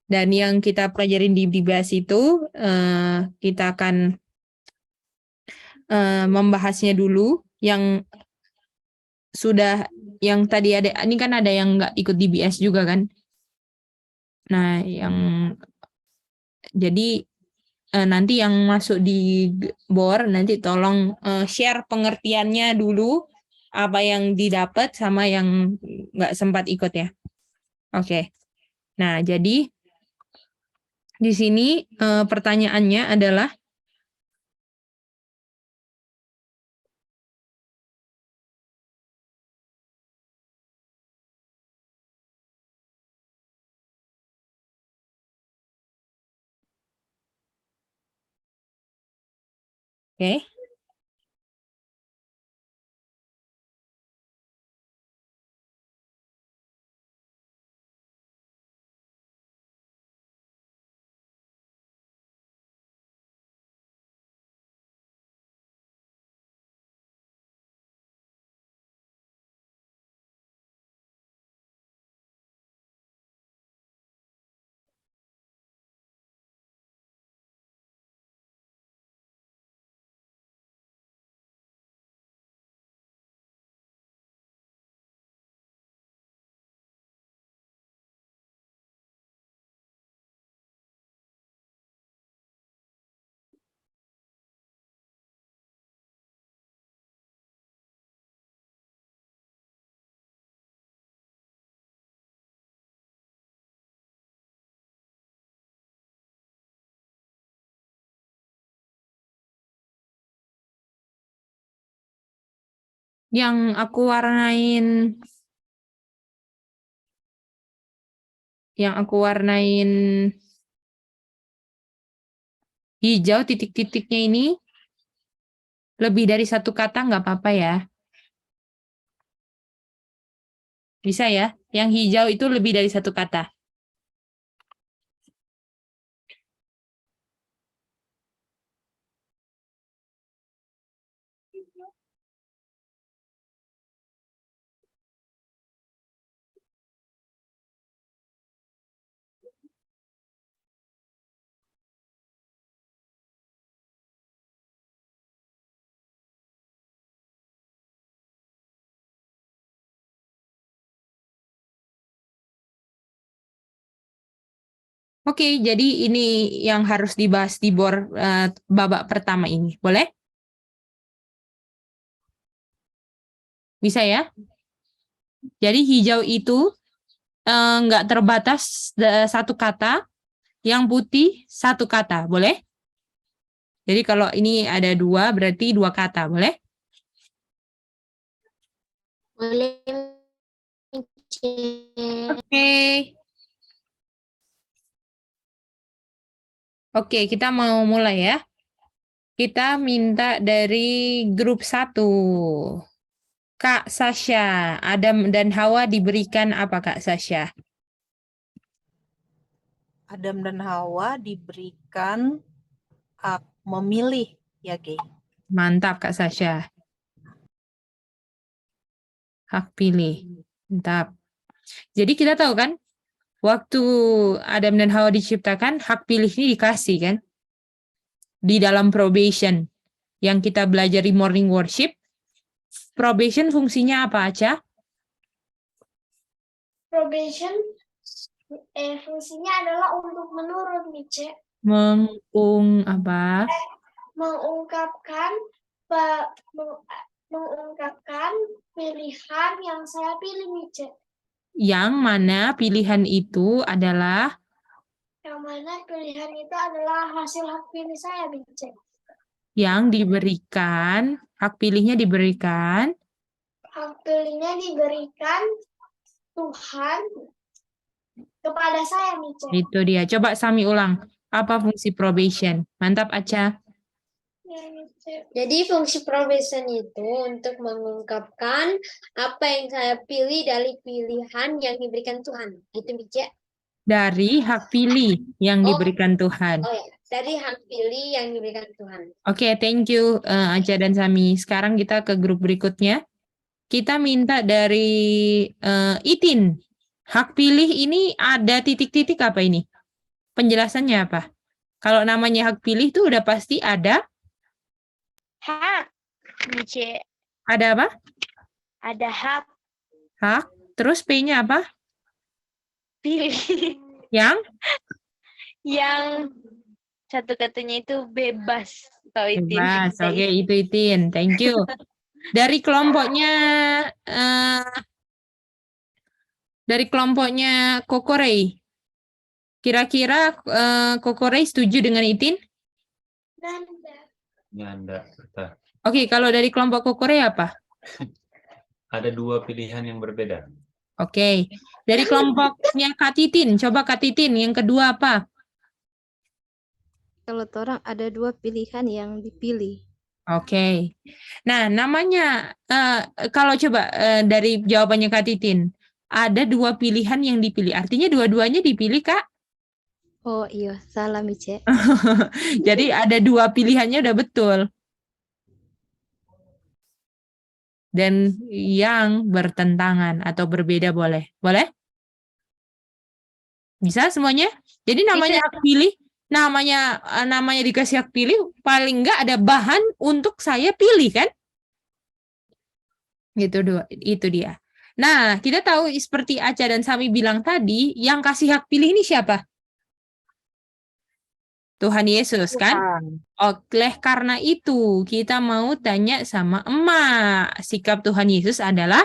Dan yang kita pelajarin di DBAS itu, kita akan membahasnya dulu. Yang sudah, yang tadi ada, ini kan ada yang nggak ikut DBS juga kan? Nah, jadi nanti yang masuk di BOR, nanti tolong share pengertiannya dulu, apa yang didapat sama yang nggak sempat ikut ya. Oke. Nah, jadi di sini pertanyaannya adalah, oke. Yang aku warnain hijau titik-titiknya ini lebih dari satu kata nggak apa-apa ya. Bisa ya? Yang hijau itu lebih dari satu kata. Oke, jadi ini yang harus dibahas di BOR babak pertama ini. Boleh? Bisa ya? Jadi hijau itu nggak terbatas satu kata, yang putih satu kata. Boleh? Jadi kalau ini ada dua, berarti dua kata. Boleh? Boleh. Oke. Oke, kita mau mulai ya. Kita minta dari grup 1. Kak Sasha, Adam dan Hawa diberikan apa Kak Sasha? Adam dan Hawa diberikan hak memilih, ya, Ge. Mantap Kak Sasha. Hak pilih. Mantap. Jadi kita tahu kan, waktu Adam dan Hawa diciptakan, hak pilih ini dikasih kan? Di dalam probation. Yang kita belajar di morning worship, probation fungsinya apa aja? Probation fungsinya adalah untuk menurut Mice. Apa? Mengungkapkan pilihan yang saya pilih, Mice. Yang mana pilihan itu adalah? Yang mana pilihan itu adalah hasil hak pilih saya, Mice. Yang diberikan, hak pilihnya diberikan? Hak pilihnya diberikan Tuhan kepada saya, Mice. Itu dia. Coba Sami ulang. Apa fungsi probation? Mantap, Aca. Jadi fungsi probation itu untuk mengungkapkan apa yang saya pilih dari pilihan yang diberikan Tuhan. Gitu, Mice. Dari hak pilih yang diberikan Tuhan. Oh ya, dari hak pilih yang diberikan Tuhan. Oke, thank you Aca dan Sami. Sekarang kita ke grup berikutnya. Kita minta dari Itin. Hak pilih ini ada titik-titik apa ini? penjelasannya apa? Kalau namanya hak pilih itu udah pasti ada Hak, Mice. apa? Ada hak Hak. Terus P-nya apa? pilih. Yang Yang satu katanya itu bebas. Tahu Itin. bebas. Oke, itu Itin. Thank you. Dari kelompoknya Kokorei. Kira-kira Kokorei setuju dengan Itin? Nyanda. Serta. Oke, kalau dari kelompok Kokorei apa? Ada dua pilihan yang berbeda. Oke. Dari kelompoknya Kak Titin, coba Kak Titin, yang kedua apa? Kalau orang ada dua pilihan yang dipilih. Oke. Nah, namanya kalau coba dari jawabannya Kak Titin, ada dua pilihan yang dipilih. Artinya dua-duanya dipilih, Kak? Oh iya, salah Mice. Jadi ada dua pilihannya udah betul. Dan yang bertentangan atau berbeda boleh. Boleh? Bisa semuanya? Jadi namanya hak pilih, namanya dikasih hak pilih, paling enggak ada bahan untuk saya pilih kan? Gitu itu dia. Nah, kita tahu seperti Aca dan Sami bilang tadi, yang kasih hak pilih ini siapa? Tuhan Yesus kan? Oleh karena itu, kita mau tanya sama emak. Sikap Tuhan Yesus adalah?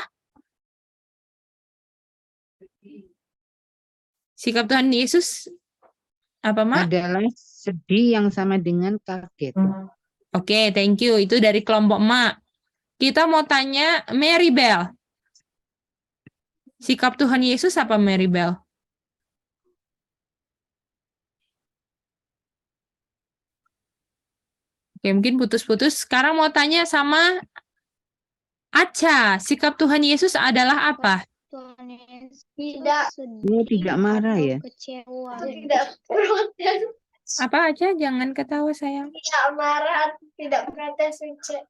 Sikap Tuhan Yesus apa, Mak? Adalah sedih yang sama dengan kaget. Oke, thank you. Itu dari kelompok emak. Kita mau tanya Mary Bell. Sikap Tuhan Yesus apa, Mary Bell? Oke, mungkin putus-putus. Sekarang mau tanya sama Aca. Sikap Tuhan Yesus adalah apa? Tidak. Dia tidak marah ya? Kecewa. Tidak protes. Apa Aca? Jangan ketawa, sayang. Tidak marah. Tidak protes, Mice.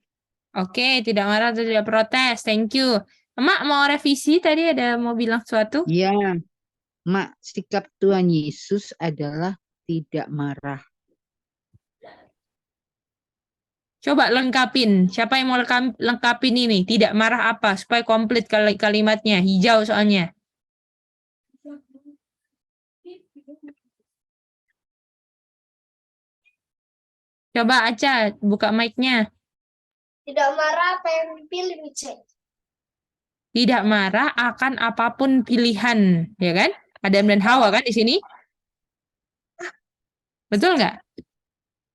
Oke, tidak marah atau tidak protes. Thank you. Emak mau revisi tadi ada mau bilang sesuatu? Ya, Mak, sikap Tuhan Yesus adalah tidak marah. Coba lengkapin. Siapa yang mau lengkapin ini? Tidak marah apa? Supaya komplit kalimatnya. Hijau soalnya. Coba Aca, buka mic-nya. Tidak marah apa yang dipilih, Mice. Tidak marah akan apapun pilihan. Ya kan? Adam dan Hawa kan di sini? Betul nggak?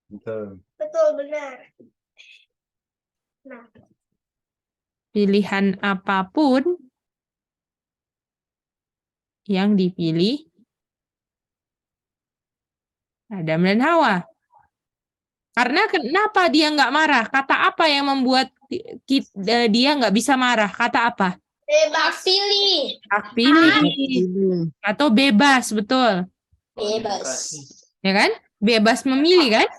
Betul. Betul, benar. Nah, Pilihan apapun yang dipilih Adam dan Hawa. Karena kenapa dia nggak marah? Kata apa yang membuat dia nggak bisa marah? Kata apa? bebas pilih. Hak pilih Pilih. atau bebas, betul. Bebas. Ya kan? Bebas memilih kan?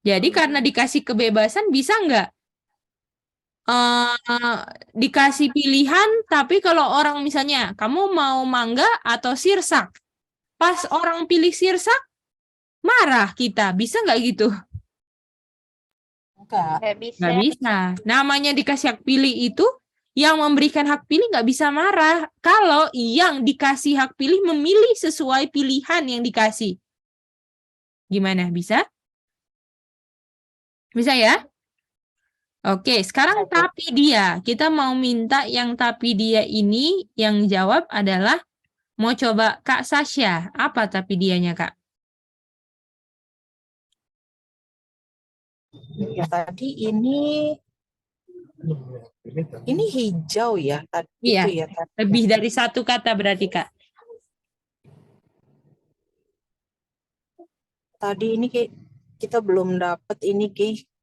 Jadi karena dikasih kebebasan bisa nggak dikasih pilihan, tapi kalau orang misalnya kamu mau mangga atau sirsak, pas orang pilih sirsak marah kita, bisa nggak gitu? Enggak. Nggak bisa. Nggak bisa. Namanya dikasih hak pilih itu, yang memberikan hak pilih nggak bisa marah. Kalau yang dikasih hak pilih memilih sesuai pilihan yang dikasih. Gimana? Bisa? Bisa ya? Oke, sekarang tapi dia. Kita mau minta yang tapi dia ini, yang jawab adalah, mau coba Kak Sasha. Apa tapi dianya, Kak? Ya, tadi ini hijau ya tadi Iya. itu ya tadi. Lebih dari satu kata berarti, Kak. Tadi ini kita belum dapat ini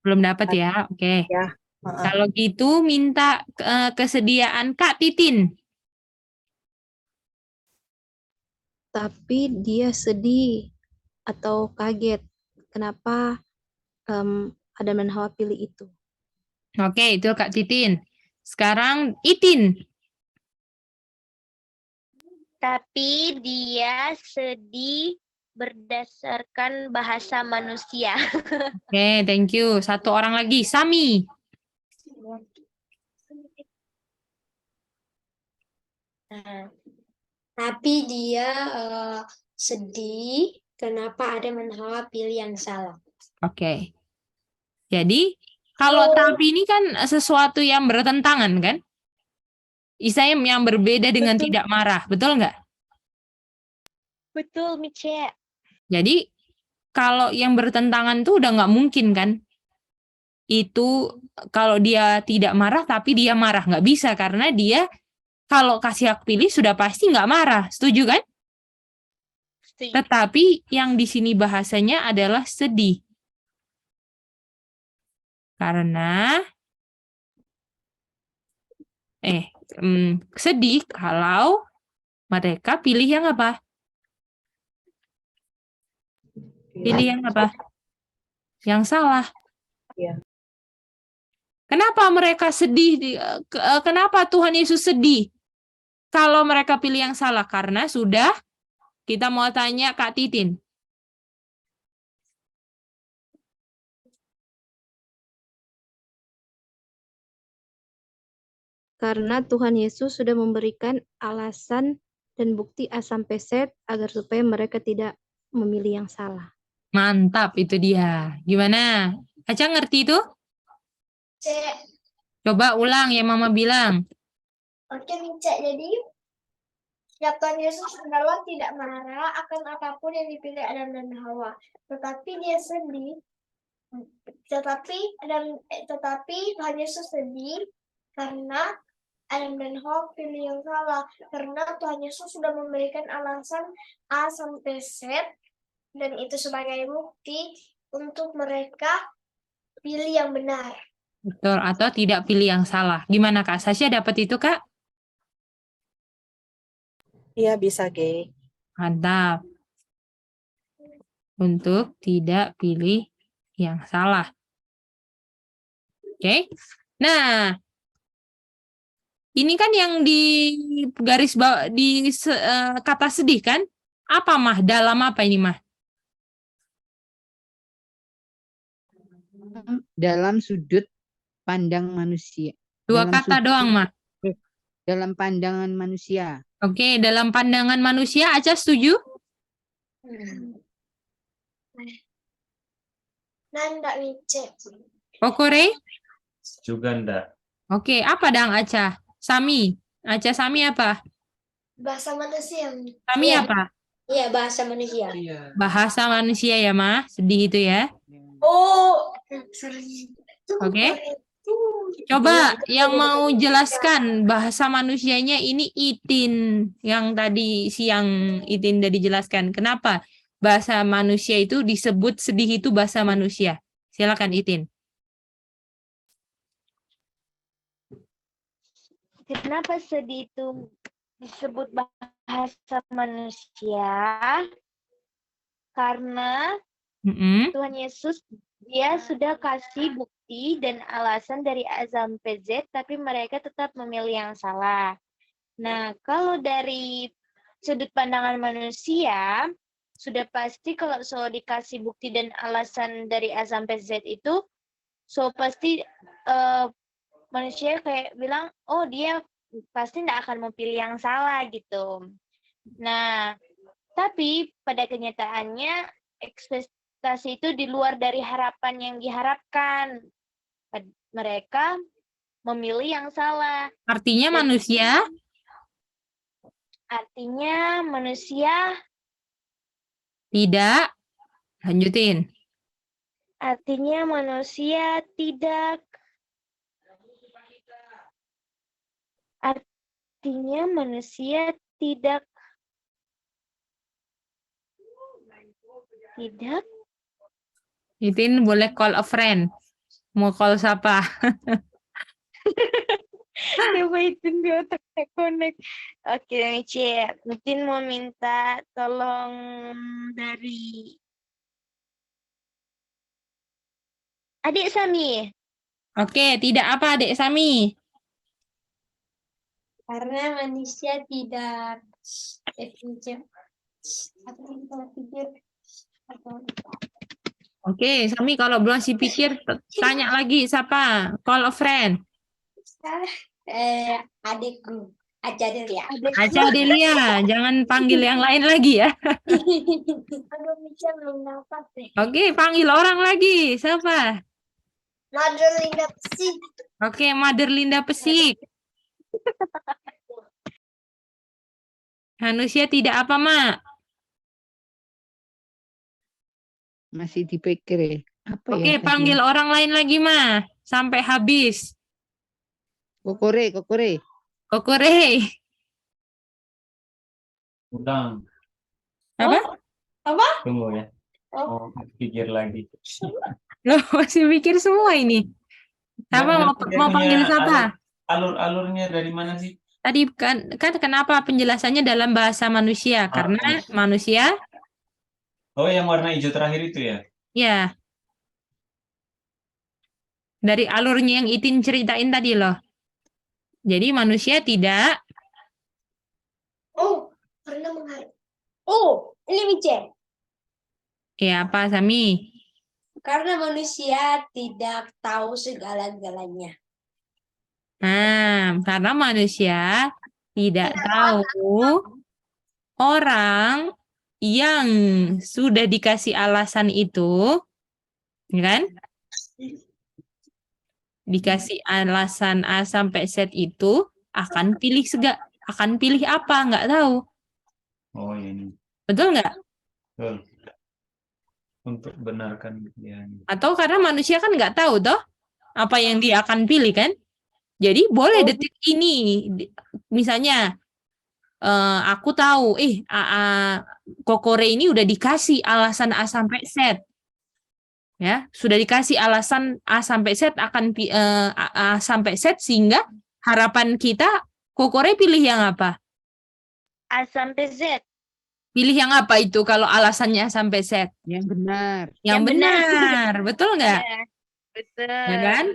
Belum dapat ya? Oke. ya. Heeh. Kalau gitu minta kesediaan Kak Titin. Tapi dia sedih atau kaget. Kenapa Adam dan Hawa pilih itu? Oke, itu Kak Titin. Sekarang Itin. Tapi dia sedih berdasarkan bahasa manusia. Oke, thank you. Satu orang lagi, Sami. Nah, tapi dia sedih kenapa Adam dan Hawa pilih yang salah. Oke. Jadi, kalau tapi ini kan sesuatu yang bertentangan, kan? Istilahnya yang berbeda dengan Betul. tidak marah, betul nggak? Betul, Mice. Jadi, kalau yang bertentangan tuh udah nggak mungkin, kan? Itu kalau dia tidak marah, tapi dia marah. Nggak bisa, karena dia kalau kasih hak pilih sudah pasti nggak marah. Setuju, kan? Setuju. Tetapi yang di sini bahasanya adalah sedih. Karena sedih kalau mereka pilih yang apa? Pilih yang apa? Yang salah. Iya. Kenapa mereka sedih? Kenapa Tuhan Yesus sedih? Kalau mereka pilih yang salah, karena sudah kita mau tanya Kak Titin. Karena Tuhan Yesus sudah memberikan alasan dan bukti A sampai Z agar supaya mereka tidak memilih yang salah. Mantap, itu dia. Gimana? Aca ngerti itu? Coba ulang ya Mama bilang. Oke, Mica. Jadi, Tuhan Yesus adalah tidak marah akan apapun yang dipilih Adam dan Hawa. Tetapi dia sedih. Tetapi Tuhan Yesus sedih karena Adam dan Hawa pilih yang salah. Karena Tuhan Yesus sudah memberikan alasan A sampai Z. Dan itu sebagai bukti untuk mereka pilih yang benar. Betul, atau tidak pilih yang salah. Gimana Kak Sasha dapat itu Kak? Iya, bisa, Ge. Mantap. Untuk tidak pilih yang salah. Oke. Nah, ini kan yang di garis bawah di kata sedih kan? Apa Mah? Dalam apa ini Mah? Dalam sudut pandang manusia. Dua Dalam kata sudut- doang Mah. Dalam pandangan manusia. Oke, dalam pandangan manusia Aca setuju? Nanda Mice. Kokore? Juga ndak. Oke, apa dang Aca? Sami. Aca Sami apa? Bahasa manusia. Sami Iya. apa? Iya, bahasa manusia. Bahasa manusia ya Mah. Sedih itu ya. Oh, sorry. Oke. Coba yang mau jelaskan bahasa manusianya ini Itin. Yang tadi siang Itin udah dijelaskan. Kenapa bahasa manusia itu disebut sedih itu bahasa manusia? Silakan Itin. Kenapa sedih itu disebut bahasa manusia? Karena Mm-mm. Tuhan Yesus dia sudah kasih bukti dan alasan dari A sampai Z, tapi mereka tetap memilih yang salah. Nah, kalau dari sudut pandangan manusia, sudah pasti kalau dikasih bukti dan alasan dari A sampai Z itu, pasti manusia kayak bilang, oh dia pasti tidak akan memilih yang salah gitu. Nah, tapi pada kenyataannya ekspektasi itu di luar dari harapan yang diharapkan. Mereka memilih yang salah. Artinya manusia tidak. Lanjutin. Artinya manusia tidak Itin boleh call a friend. Mau call siapa? coba itu di otak connect. Oke, Mice. Mungkin mau minta tolong dari Adik Sami. Oke, tidak apa Adik Sami? Karena manusia tidak aku pikir Oke, Sami kalau belum masih pikir, tanya lagi siapa? Call a friend. Adikku. Aja deh ya. Aca Delia, jangan panggil yang lain lagi ya. Aduh, Micha belum dapat deh. Oke, panggil orang lagi. Siapa? Mother Linda sih. Oke, Mother Linda Pesik. Manusia tidak apa, Mak? Masih dipikir ya. Apa Oke, ya tadi? panggil orang lain lagi, Ma. Sampai habis. Kokore, kokore. Kokore. Udang. Apa? Tunggu ya. Oh, pikir lagi. Loh, masih mikir semua ini. Siapa mau panggil siapa? Alur-alurnya dari mana sih? Tadi kan kenapa penjelasannya dalam bahasa manusia? Karena manusia, Oh, yang warna hijau terakhir itu ya? ya, dari alurnya yang Itin ceritain tadi loh. Jadi manusia tidak, Oh, karena menghargai. Oh, ini Micha. ya apa, Sami? Karena manusia tidak tahu segala-galanya. Nah, karena manusia tidak tahu orang yang sudah dikasih alasan itu, ya kan? Dikasih alasan A sampai Z itu akan pilih apa? Nggak tahu. Oh, ini. Betul nggak? Betul. Untuk benarkan ya. Atau karena manusia kan nggak tahu toh apa yang dia akan pilih kan? Jadi boleh detik ini, misalnya aku tahu, Kokore ini udah dikasih alasan A sampai Z, ya sudah dikasih alasan A sampai Z akan A sampai Z sehingga harapan kita Kokore pilih yang apa? A sampai Z. Pilih yang apa itu kalau alasannya A sampai Z? Yang benar. Yang Yang benar. benar, betul nggak? Ya, betul. Ya kan?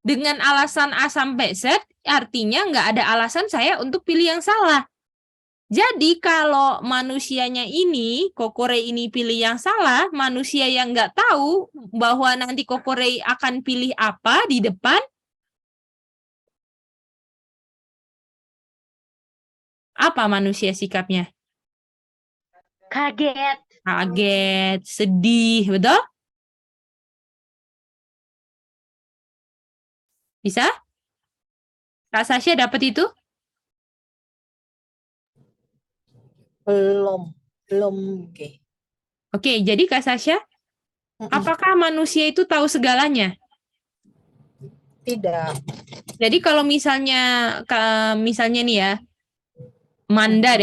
Dengan alasan A sampai Z, artinya nggak ada alasan saya untuk pilih yang salah. Jadi kalau manusianya ini, Kokore ini pilih yang salah, manusia yang nggak tahu bahwa nanti Kokore akan pilih apa di depan, apa manusia sikapnya? Kaget. Kaget, sedih, betul? Bisa? Kak Sasha dapat itu? Belum Ge. Oke, jadi Kak Sasha, apakah manusia itu tahu segalanya? Tidak. Jadi kalau misalnya nih ya, Manda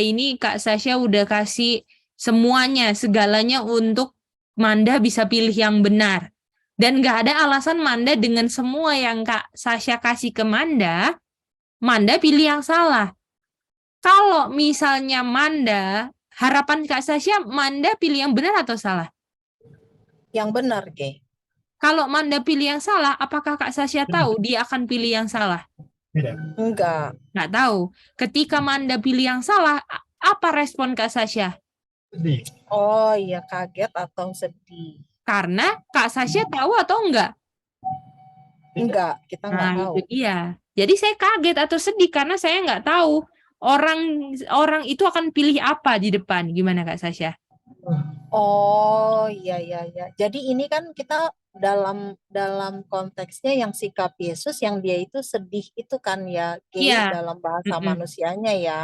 ini Kak Sasha udah kasih semuanya, segalanya untuk Manda bisa pilih yang benar. Dan nggak ada alasan Manda dengan semua yang Kak Sasha kasih ke Manda pilih yang salah. Kalau misalnya harapan Kak Sasha, Manda pilih yang benar atau salah? Yang benar, Ge. Kalau Manda pilih yang salah, apakah Kak Sasha tahu dia akan pilih yang salah? Enggak. Nggak tahu. Ketika Manda pilih yang salah, apa respon Kak Sasha? Oh iya, kaget atau sedih? Karena Kak Sasha tahu atau enggak? Enggak, kita enggak tahu. Itu dia. Jadi saya kaget atau sedih karena saya nggak tahu orang itu akan pilih apa di depan. Gimana Kak Sasha? Oh iya. Jadi ini kan kita dalam konteksnya yang sikap Yesus yang dia itu sedih itu kan ya, Ge, Iya. dalam bahasa Mm-mm. manusianya ya.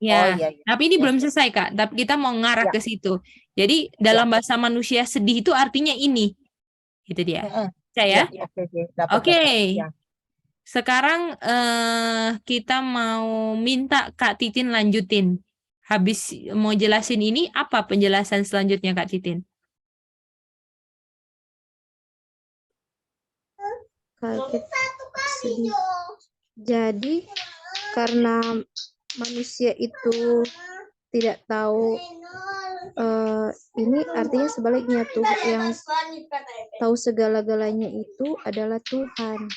Ya, Oh iya. tapi ini Ya. belum selesai Kak. Tapi kita mau ngarah ke situ. Jadi dalam bahasa manusia sedih itu artinya ini. Itu dia. Saya? Ya, oke, Ge. Dapat, Oke. dapat. Ya. Sekarang kita mau minta Kak Titin lanjutin. Habis mau jelasin ini, apa penjelasan selanjutnya Kak Titin? Kaget, sedih. Jadi karena manusia itu tidak tahu, ini artinya sebaliknya tuh, yang tahu segala-galanya itu adalah Tuhan.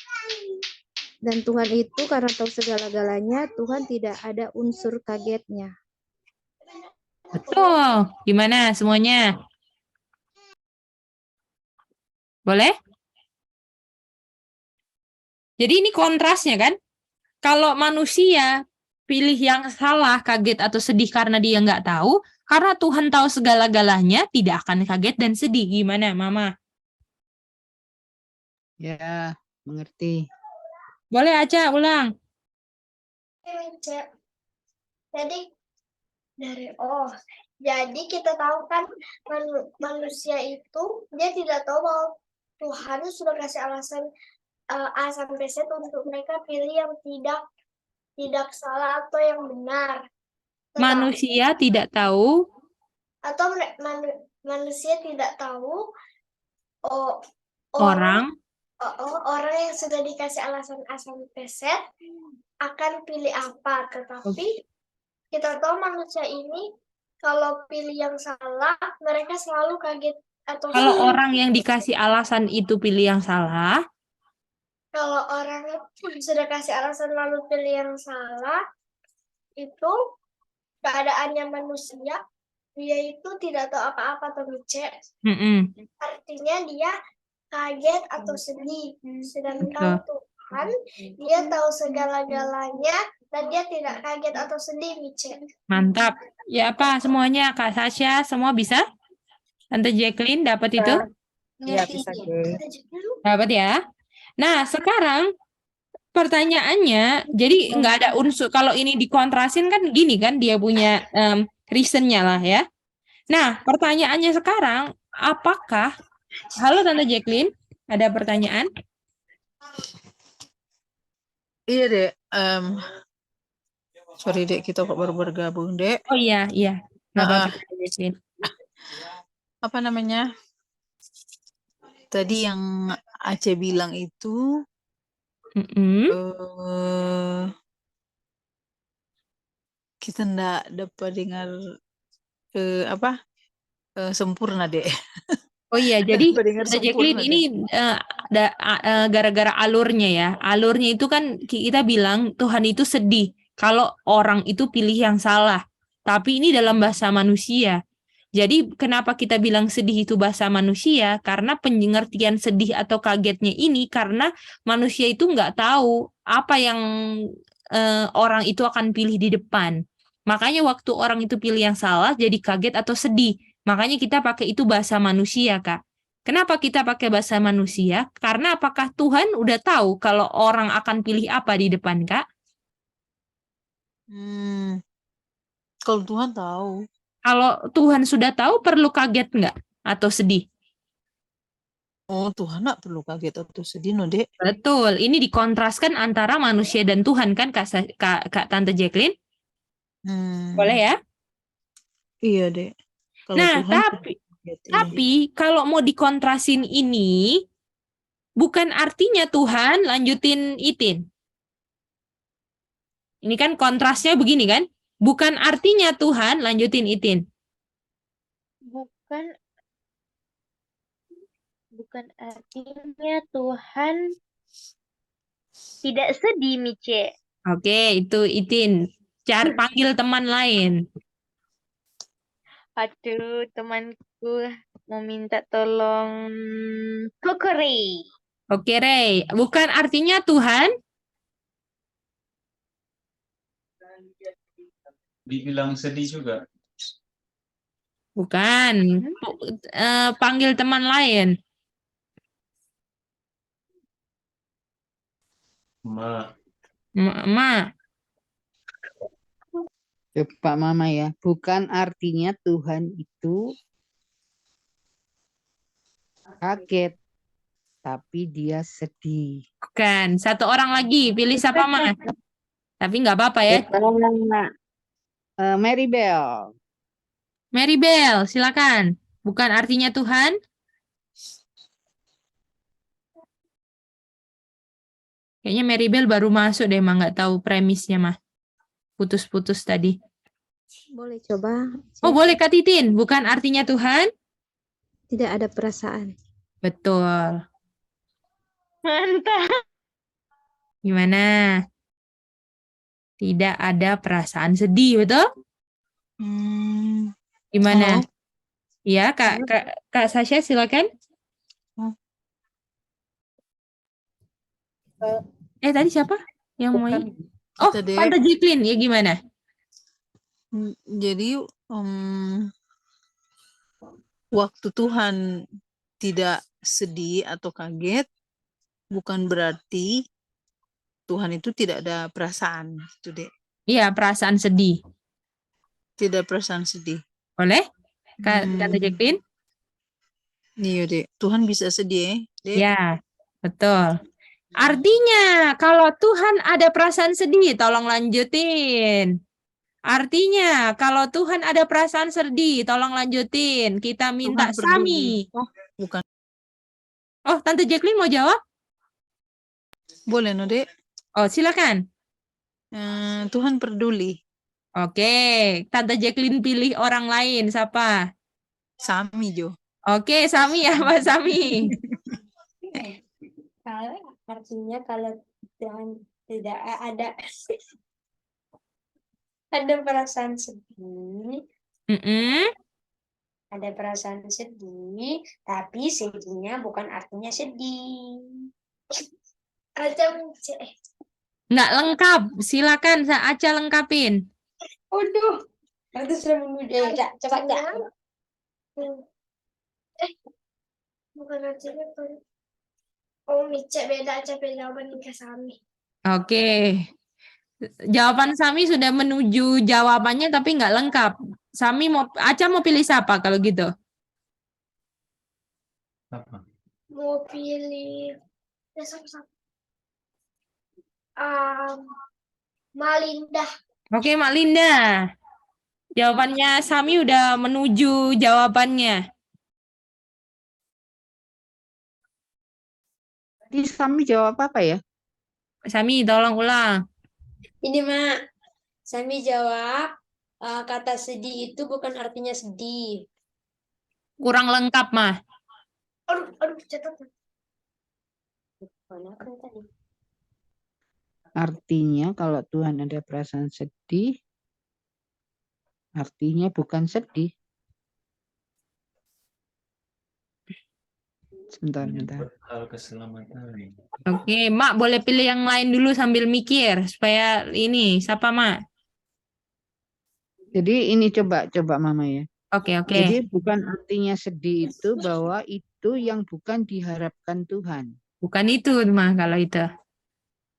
Dan Tuhan itu karena tahu segala-galanya, Tuhan tidak ada unsur kagetnya. Betul. Gimana semuanya? Boleh? Jadi ini kontrasnya kan? Kalau manusia pilih yang salah, kaget atau sedih karena dia nggak tahu, karena Tuhan tahu segala-galanya, tidak akan kaget dan sedih. Gimana, Mama? Ya, mengerti. Boleh aja ulang. Ini, Cek. Jadi jadi kita tahu kan manusia itu dia tidak tahu bahwa Tuhan sudah kasih alasan A sampai Z untuk mereka pilih yang tidak salah atau yang benar. Tetapi- Manusia tidak tahu atau manusia tidak tahu oh, orang orang yang sudah dikasih alasan A sampai Z akan pilih apa, tetapi kita tahu manusia ini kalau pilih yang salah mereka selalu kaget atau kalau sedih. orang yang dikasih alasan itu pilih yang salah, Kalau orang sudah kasih alasan lalu pilih yang salah, itu keadaannya manusia, dia itu tidak tahu apa-apa atau Mice. mm-mm. Artinya dia kaget atau sedih. Sedangkan Betul. Tuhan, dia tahu segala-galanya dan dia tidak kaget atau sedih, Mice. Mantap. Ya apa semuanya, Kak Sasha, semua bisa? Tante Jacqueline dapat itu? Iya, bisa, Ge. Dapat ya. Nah, sekarang pertanyaannya, jadi nggak ada unsur, kalau ini dikontrasin kan gini kan, dia punya reasonnya lah ya. Nah, pertanyaannya sekarang, apakah, halo Tante Jacqueline, ada pertanyaan? Iya, Dek. Sorry, Dek, kita kok baru bergabung, Dek. Oh iya, nggak apa-apa Tante Jacqueline. Apa namanya? Tadi yang Aceh bilang itu Mm-mm. kita ndak dapat dengar sempurna, Dek. Oh iya, jadi Dapat dengar Tante Jacqueline sempurna, ini gara-gara alurnya ya. Alurnya itu kan kita bilang Tuhan itu sedih kalau orang itu pilih yang salah. Tapi ini dalam bahasa manusia. Jadi kenapa kita bilang sedih itu bahasa manusia? Karena pengertian sedih atau kagetnya ini karena manusia itu nggak tahu apa yang orang itu akan pilih di depan. Makanya waktu orang itu pilih yang salah jadi kaget atau sedih. Makanya kita pakai itu bahasa manusia, Kak. Kenapa kita pakai bahasa manusia? Karena apakah Tuhan udah tahu kalau orang akan pilih apa di depan, Kak? Kalau Tuhan tahu. Kalau Tuhan sudah tahu, perlu kaget nggak? Atau sedih? Oh, Tuhan nggak perlu kaget atau sedih, no, Dek. Betul. Ini dikontraskan antara manusia dan Tuhan, kan, Kak Tante Jacqueline? Boleh ya? Iya, Dek. Kalau Nah, Tuhan tapi kaget, iya. Tapi kalau mau dikontrasin ini, bukan artinya Tuhan lanjutin Itin. Ini kan kontrasnya begini kan? Bukan artinya Tuhan lanjutin Itin. Bukan artinya Tuhan tidak sedih, Mice. Oke, itu Itin. Cari panggil teman lain. Aduh, temanku mau minta tolong Kokori. Oke, Rey. Bukan artinya Tuhan Dibilang sedih juga. bukan. Panggil teman lain. Ma. Coba Mama ya. Bukan artinya Tuhan itu kaget, tapi dia sedih. Bukan. Satu orang lagi. Pilih siapa, Ma? Tapi nggak apa-apa ya. Mary Bell. Mary Bell, silakan. Bukan artinya Tuhan. Kayaknya Mary Bell baru masuk deh, mah nggak tahu premisnya, mah. Putus-putus tadi. Boleh coba. Oh, boleh Kak Titin. Bukan artinya Tuhan. Tidak ada perasaan. Betul. Mantap. Gimana? Tidak ada perasaan sedih, betul? Gimana? Halo? Ya, Kak Sasha, silakan. Tadi siapa yang mau? Bukan. Oh, Kita deh. Tante Jacqueline, ya gimana? Jadi waktu Tuhan tidak sedih atau kaget, bukan berarti Tuhan itu tidak ada perasaan, gitu deh. Iya, perasaan sedih. Tidak perasaan sedih. Boleh? Tante Jacqueline? Iya deh, Tuhan bisa sedih, deh. Ya, betul. Artinya, kalau Tuhan ada perasaan sedih, tolong lanjutin. Artinya, kalau Tuhan ada perasaan sedih, tolong lanjutin. Kita minta Tuhan peduli. Sami. Oh, bukan. Oh, Tante Jacqueline mau jawab? Boleh, no, Dek. Oh, silakan. Tuhan peduli. Oke, Tante Jacqueline pilih orang lain. Siapa? Sami, Jo. Oke, Sami ya, Mbak Sami. Artinya kalau Tuhan tidak ada perasaan sedih, ada perasaan sedih, tapi sedihnya bukan artinya sedih. Nggak lengkap. Silakan, Aca lengkapin. Waduh, itu sudah menuju. Coba. Bukan artinya kan. Oh, Mica beda jawaban ke Sami. Oke. Jawaban Sami sudah menuju jawabannya tapi nggak lengkap. Aca mau pilih siapa kalau gitu? Apa? Mau pilih Malinda. Oke, Mak Linda. Jawabannya Sami udah menuju jawabannya. Tadi Sami jawab apa ya? Sami, tolong ulang. Ini, Mak. Sami jawab, kata sedih itu bukan artinya sedih. Kurang lengkap, Mah. Aduh, catat. Mana kan tadi? Artinya kalau Tuhan ada perasaan sedih, artinya bukan sedih. Sebentar. Hal keselamatan. Oke, Mak boleh pilih yang lain dulu sambil mikir supaya ini siapa, Mak? Jadi ini coba Mama ya. Oke. Jadi bukan artinya sedih itu bahwa itu yang bukan diharapkan Tuhan. Bukan itu, Mah, kalau itu.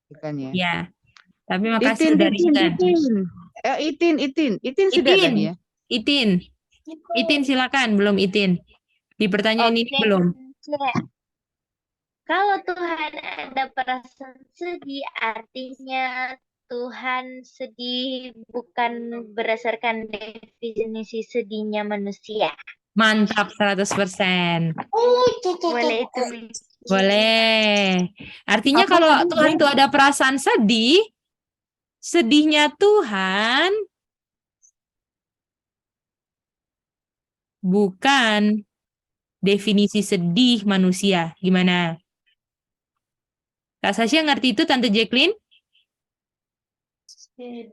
Bukan ya. Ya. Tapi makasih udah riset. Itin sudah tadi ya. Itin silakan, belum Itin. Di pertanyaan ini Oke. belum. Kalau Tuhan ada perasaan sedih, artinya Tuhan sedih bukan berdasarkan definisi sedihnya manusia. Mantap 100%. Oh, itu. Boleh itu. Boleh. Artinya kalau Tuhan itu ada perasaan sedih, sedihnya Tuhan bukan definisi sedih manusia. Gimana? Kak Sasha ngerti itu, Tante Jacqueline?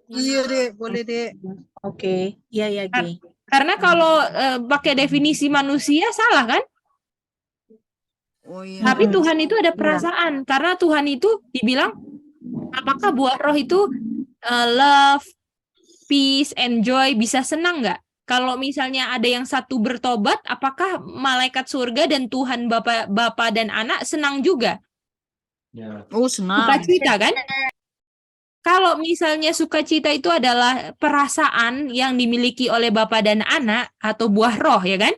Iya, Dek. Boleh, Dek. Oke. Iya, Gi. Karena kalau pakai definisi manusia salah kan? Oh, iya. Tapi Tuhan itu ada perasaan. Karena Tuhan itu dibilang, apakah buah roh itu love, peace, and joy bisa senang nggak? Kalau misalnya ada yang satu bertobat, apakah malaikat surga dan Tuhan Bapa dan Anak senang juga? Ya. Oh, senang. Sukacita kan? Kalau misalnya sukacita itu adalah perasaan yang dimiliki oleh Bapa dan Anak atau buah roh, ya kan?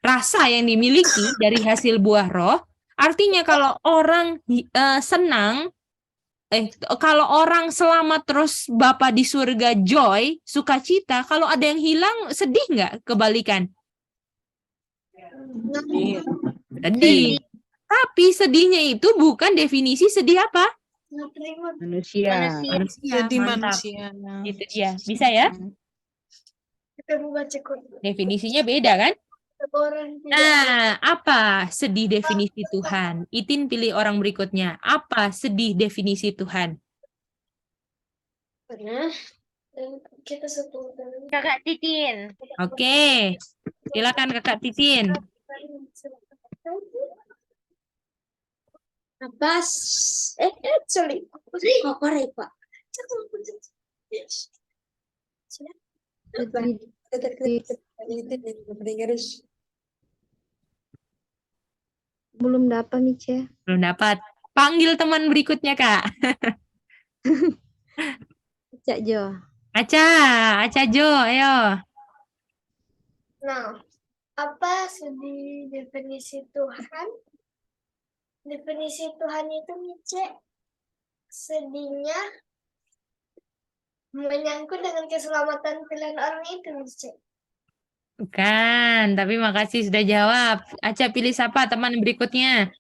Rasa yang dimiliki dari hasil buah roh. Artinya kalau orang senang, kalau orang selamat terus Bapa di surga joy, sukacita, kalau ada yang hilang sedih nggak? Kebalikan. Sedih. Tapi sedihnya itu bukan definisi sedih apa? Manusia. Jadi Mantap. manusia. Itu dia. Bisa ya? Definisinya beda kan? Nah, apa sedih definisi Tuhan? Itin pilih orang berikutnya. Apa sedih definisi Tuhan? Kita satu. Kakak Titin. Oke. Silakan Kakak Titin. Apa? Sorry. Kokore, Pak. Belum dapat, Mice. Belum dapat. Panggil teman berikutnya, Kak. Cak Jo. Aca Jo, ayo. Nah, apa di definisi Tuhan? Definisi Tuhan itu Mice sedihnya menyangkut dengan keselamatan pilihan orang itu Mice. Bukan, tapi makasih sudah jawab. Aca pilih siapa teman berikutnya?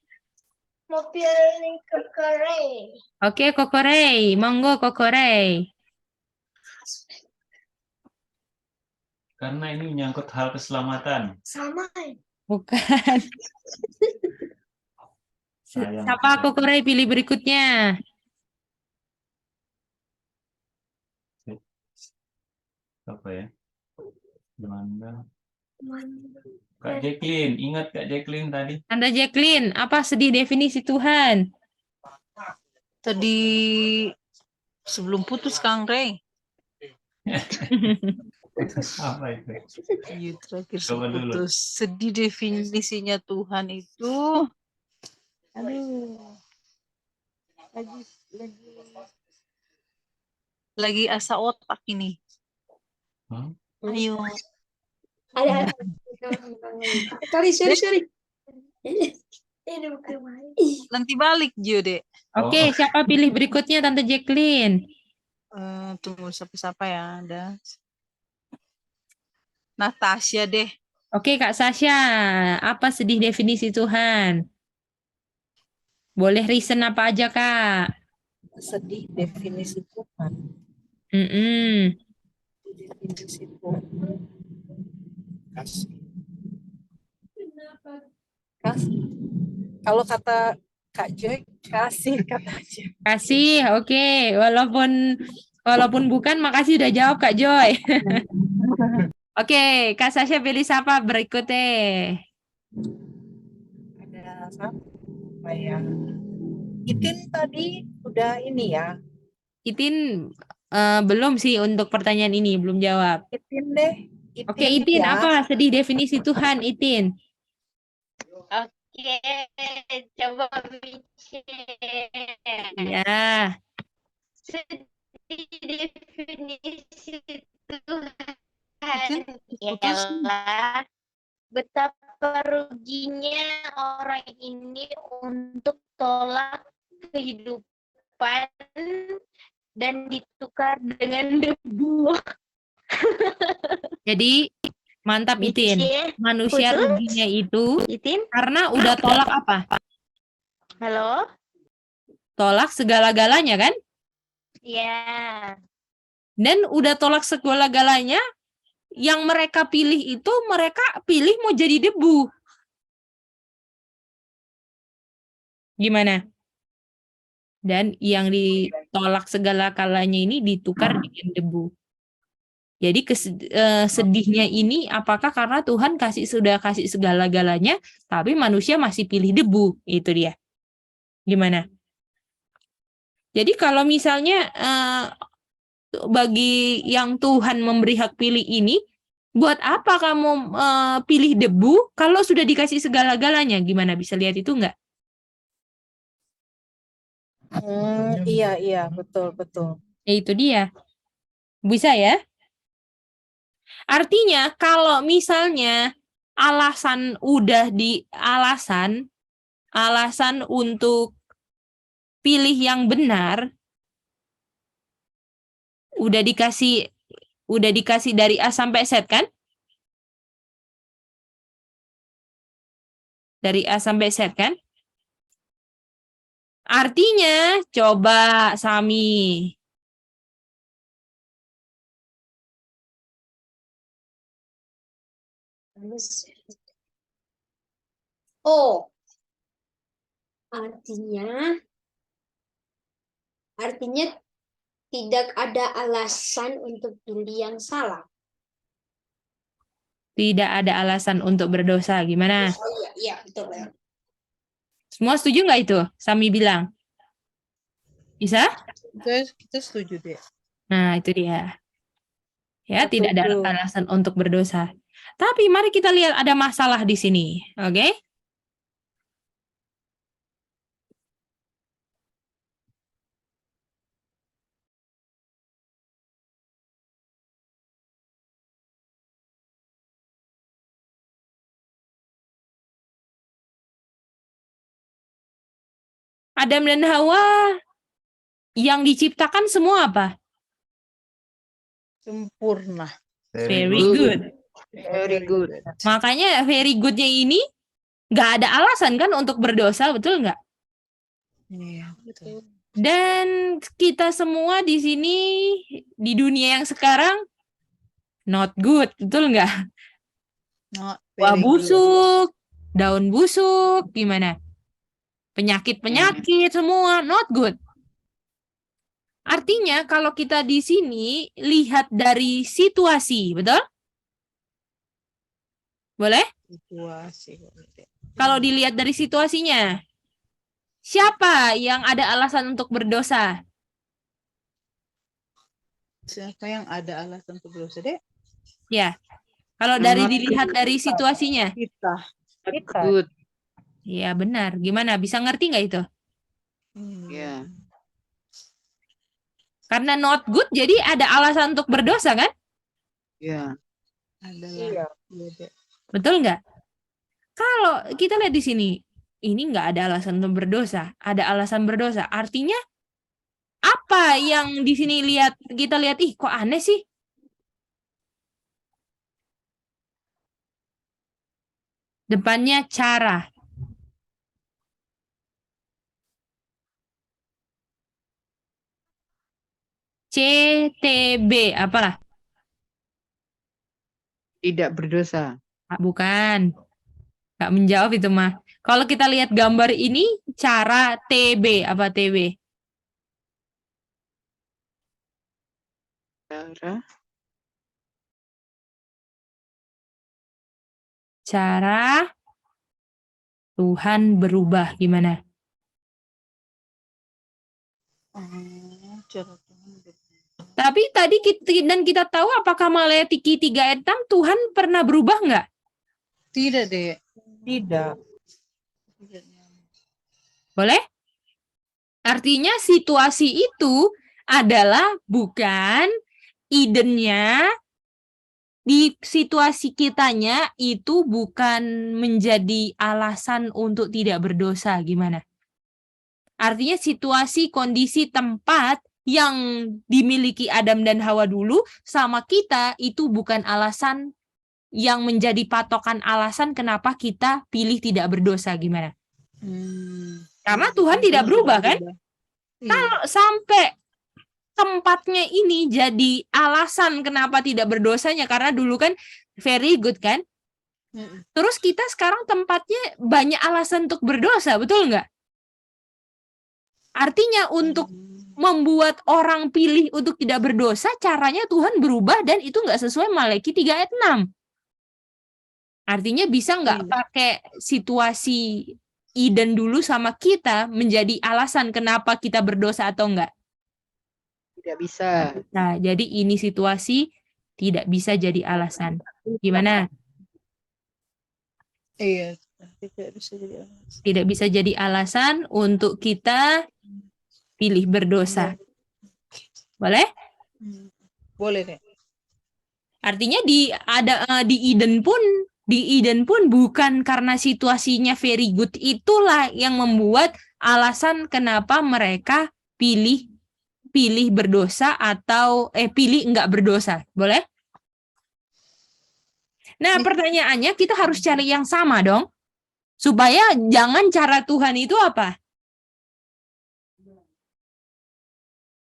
Mau pilih Kokore. Oke, Kokorei. Monggo, Kokorei. Karena ini menyangkut hal keselamatan. Sama. Bukan. Sayang. Siapa Kokorei pilih berikutnya? Apa ya? Gimana? Kak Jacqueline, ingat Kak Jacqueline tadi? Anda Jacqueline, apa sedih definisi Tuhan? Tadi sebelum putus Kang Rey. Apa itu? Iya, terakhir Coba dulu. putus. Sedih definisinya Tuhan itu. Aduh. Lagi asa otak ini. Hmm? Ayo. Ada. Sorry. Ini bukan main. Nanti balik Jo, Dek. Oke, siapa pilih berikutnya Tante Jacqueline? Tunggu siapa ya ada. Natasha deh. Oke, Kak Sasha, apa sedih definisi Tuhan? Boleh reason apa aja, Kak? Sedih definisi Tuhan. Mm-mm. Definisi Tuhan. Kasih. Kasih. Kalau kata Kak Joy, kasih katanya. Kasih, oke. Walaupun bukan, makasih udah jawab, Kak Joy. Oke, Kak Sasha pilih siapa berikutnya? Ada apa ya? Itin tadi udah ini ya. Itin belum sih untuk pertanyaan ini, belum jawab. Itin deh. Oke, Itin, ya. apa sedih definisi Tuhan, Itin? Oke, coba Mice. Ya, Sedih definisi Tuhan Putus. ialah betapa ruginya orang ini untuk tolak kehidupan dan ditukar dengan debu. jadi mantap Itin. Mice, Manusia putus? ruginya itu Itin, karena udah tolak apa? halo? Tolak segala-galanya kan? Ya, Dan udah tolak segala-galanya, yang mereka pilih itu mereka pilih mau jadi debu. Gimana? Dan yang ditolak segala-galanya ini ditukar dengan debu. Jadi sedihnya ini apakah karena Tuhan sudah kasih segala-galanya, tapi manusia masih pilih debu, itu dia. Gimana? Jadi kalau misalnya bagi yang Tuhan memberi hak pilih ini, buat apa kamu pilih debu kalau sudah dikasih segala-galanya? Gimana, bisa lihat itu enggak? Iya, betul. Ya itu dia. Bisa ya? Artinya kalau misalnya alasan untuk pilih yang benar udah dikasih dari A sampai Z kan? Dari A sampai Z kan? Artinya coba Sami. Oh, artinya tidak ada alasan untuk pilih yang salah. Tidak ada alasan untuk berdosa. Gimana? Oh iya betul. Semua setuju nggak itu? Sami bilang. Bisa? Kita setuju deh. Nah, itu dia. Ya, tidak ada Setuju. alasan untuk berdosa. Tapi mari kita lihat ada masalah di sini. Oke? Adam dan Hawa yang diciptakan semua apa? Sempurna. Very good. Very good. Makanya very good-nya ini nggak ada alasan kan untuk berdosa, betul nggak? Iya, betul. Dan kita semua di sini, di dunia yang sekarang, not good, betul nggak? Not Wah, very good. busuk, daun busuk, gimana? Penyakit-penyakit semua, not good. Artinya kalau kita di sini lihat dari situasi, betul? Boleh? Situasi. Kalau dilihat dari situasinya, siapa yang ada alasan untuk berdosa? Siapa yang ada alasan untuk berdosa, Dek? Ya, kalau dari Not dilihat dari situasinya, Kita. Good. ya benar. Gimana? Bisa ngerti nggak itu? Ya. Karena not good, jadi ada alasan untuk berdosa kan? Ya. Adalah. Iya, Dek. Betul nggak? Kalau kita lihat di sini, ini nggak ada alasan untuk berdosa, ada alasan berdosa. Artinya apa yang di sini kita lihat, ih kok aneh sih? Depannya cara. CTB, apalah? Tidak berdosa. Ah, bukan. Nggak menjawab itu mah. Kalau kita lihat gambar ini, cara TB, apa TB? Cara Tuhan berubah, gimana? Cara Tuhan berubah. Tapi tadi kita tahu apakah Maleakhi 3 ayat 6 Tuhan pernah berubah nggak? Tidak, Dek. Tidak. Boleh? Artinya situasi itu adalah bukan Edennya, di situasi kitanya itu bukan menjadi alasan untuk tidak berdosa, gimana? Artinya situasi, kondisi, tempat yang dimiliki Adam dan Hawa dulu sama kita itu bukan alasan yang menjadi patokan alasan kenapa kita pilih tidak berdosa, gimana? Karena Tuhan tidak berubah kan? Kalau sampai tempatnya ini jadi alasan kenapa tidak berdosanya, karena dulu kan very good kan? Terus kita sekarang tempatnya banyak alasan untuk berdosa, betul nggak? Artinya untuk membuat orang pilih untuk tidak berdosa, caranya Tuhan berubah dan itu nggak sesuai Maleakhi 3 ayat 6. Artinya bisa nggak pakai situasi Eden dulu sama kita menjadi alasan kenapa kita berdosa atau enggak? Tidak bisa. Nah, jadi ini situasi tidak bisa jadi alasan. Gimana? Iya, tidak bisa jadi alasan. Tidak bisa jadi alasan untuk kita pilih berdosa. Boleh? Boleh, Dek. Artinya di Eden pun bukan karena situasinya very good itulah yang membuat alasan kenapa mereka pilih berdosa atau pilih enggak berdosa. Boleh? Nah, pertanyaannya kita harus cari yang sama dong. Supaya jangan cara Tuhan itu apa?